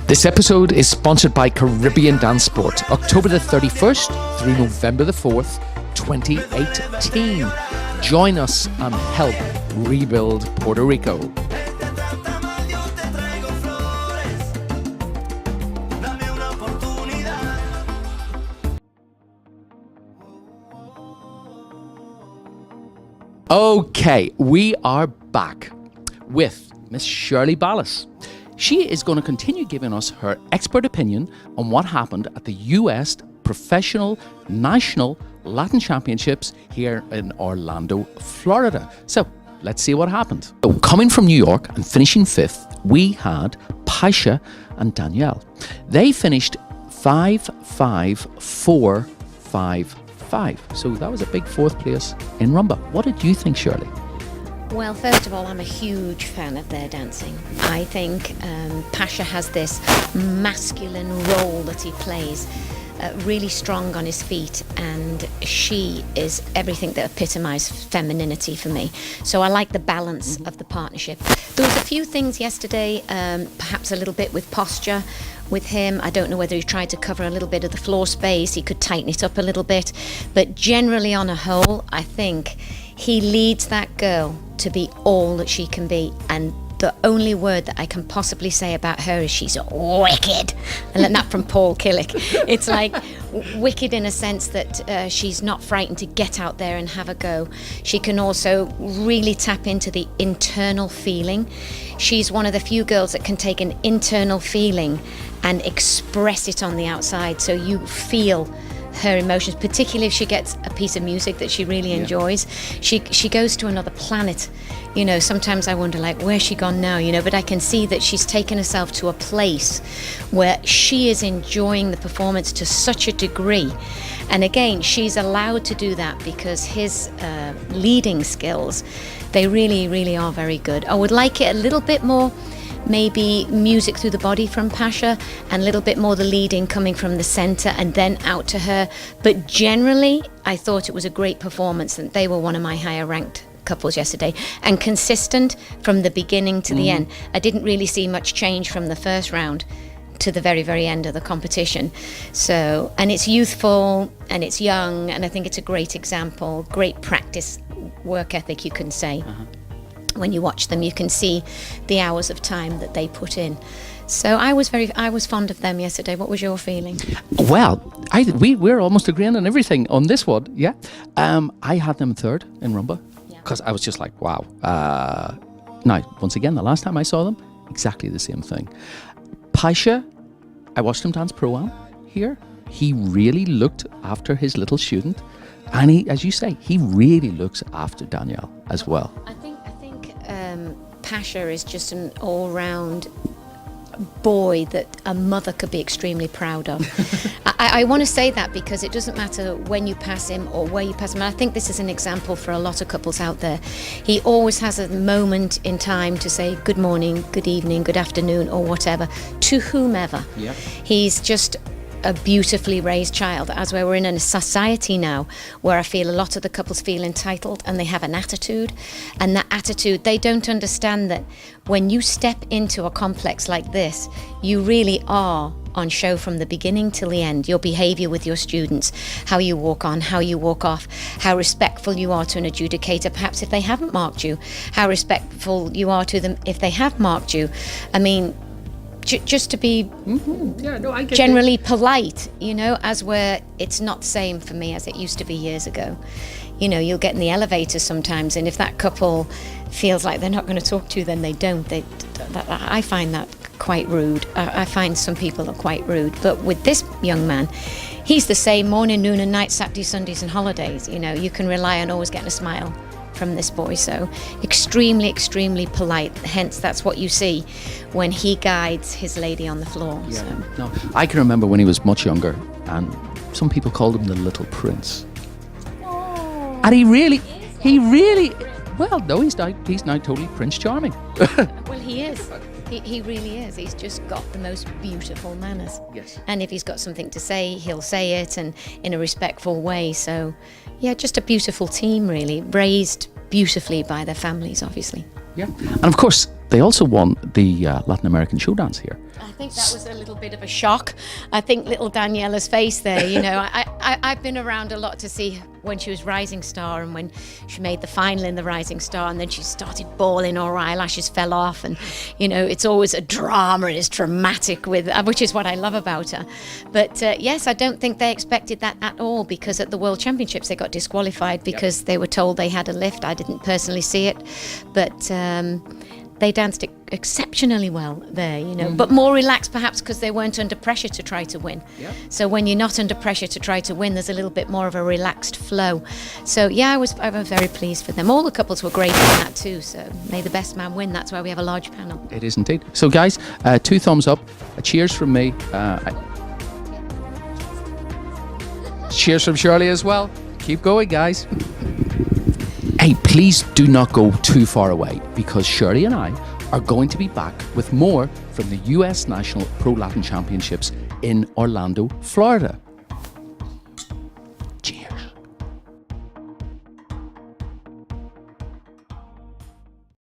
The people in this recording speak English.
This episode is sponsored by Caribbean Dance Sport, October the 31st through November the 4th, 2018. Join us and help rebuild Puerto Rico. Okay, we are back with Miss Shirley Ballas. She is going to continue giving us her expert opinion on what happened at the US Professional National Latin Championships here in Orlando, Florida. So let's see what happened. So, coming from New York and finishing fifth, we had Pasha and Danielle. They finished 5-5, 4-5, 5. So that was a big fourth place in rumba. What did you think, Shirley? Well, first of all, I'm a huge fan of their dancing. I think Pasha has this masculine role that he plays, really strong on his feet, and she is everything that epitomises femininity for me. So I like the balance of the partnership. There was a few things yesterday, perhaps a little bit with posture with him. I don't know whether he tried to cover a little bit of the floor space. He could tighten it up a little bit. But generally on a whole, I think he leads that girl to be all that she can be. And the only word that I can possibly say about her is she's wicked. I learned that from Paul Killick. It's like wicked in a sense that she's not frightened to get out there and have a go. She can also really tap into the internal feeling. She's one of the few girls that can take an internal feeling and express it on the outside, so you feel her emotions, particularly if she gets a piece of music that she really enjoys. She goes to another planet. You know, sometimes I wonder, like, where's she gone now, you know, but I can see that she's taken herself to a place where she is enjoying the performance to such a degree. And again, she's allowed to do that because his leading skills, they really, really are very good. I would like it a little bit more, maybe music through the body from Pasha, and a little bit more the leading coming from the center and then out to her. But generally, I thought it was a great performance, and they were one of my higher ranked couples yesterday, and consistent from the beginning to the end. I didn't really see much change from the first round to the very, very end of the competition. So, and it's youthful and it's young, and I think it's a great example, great practice, work ethic, you can say. When you watch them, you can see the hours of time that they put in. So I was fond of them yesterday. What was your feeling? Well, we're almost agreeing on everything on this one. Yeah, I had them third in rumba because I was just like, wow. Now, once again, the last time I saw them, exactly the same thing. Pasha, I watched him dance pro-am here. He really looked after his little student, and he, as you say, he really looks after Danielle as well. I think Pasha is just an all-round boy that a mother could be extremely proud of. I want to say that because it doesn't matter when you pass him or where you pass him. And I think this is an example for a lot of couples out there. He always has a moment in time to say good morning, good evening, good afternoon, or whatever to whomever. Yep. He's just a beautifully raised child, as we're in a society now where I feel a lot of the couples feel entitled and they have an attitude, and that attitude, they don't understand that when you step into a complex like this, you really are on show from the beginning till the end. Your behavior with your students, how you walk on, how you walk off, how respectful you are to an adjudicator, perhaps if they haven't marked you, how respectful you are to them if they have marked you. I mean, just to be generally polite, you know, as where it's not the same for me as it used to be years ago. You know, you'll get in the elevator sometimes, and if that couple feels like they're not going to talk to you, then they don't. I find that quite rude. I find some people are quite rude. But with this young man, he's the same morning, noon and night, Saturday, Sundays and holidays. You know, you can rely on always getting a smile from this boy. So extremely, extremely polite. Hence, that's what you see when he guides his lady on the floor. Yeah. So. No, I can remember when he was much younger, and some people called him the Little Prince. Oh, and he really, well, no, he's now totally Prince Charming. Well, he is. He really is. He's just got the most beautiful manners. Yes. And if he's got something to say, he'll say it, and in a respectful way. So, yeah, just a beautiful team, really, raised beautifully by their families, obviously. Yeah. And of course, They also won the Latin American show dance here. I think that was a little bit of a shock. I think little Daniella's face there, you know, I've been around a lot to see when she was Rising Star and when she made the final in the Rising Star, and then she started bawling, or her eyelashes fell off, and you know, it's always a drama and it's dramatic with, which is what I love about her. But yes, I don't think they expected that at all, because at the World Championships they got disqualified because they were told they had a lift. I didn't personally see it, but they danced exceptionally well there, you know, but more relaxed perhaps because they weren't under pressure to try to win. Yeah. So when you're not under pressure to try to win, there's a little bit more of a relaxed flow. So yeah, I was very pleased for them. All the couples were great in that too. So may the best man win. That's why we have a large panel. It is indeed. So guys, 2 thumbs up. A cheers from me. Cheers from Shirley as well. Keep going, guys. Hey, please do not go too far away, because Shirley and I are going to be back with more from the US National Pro Latin Championships in Orlando, Florida.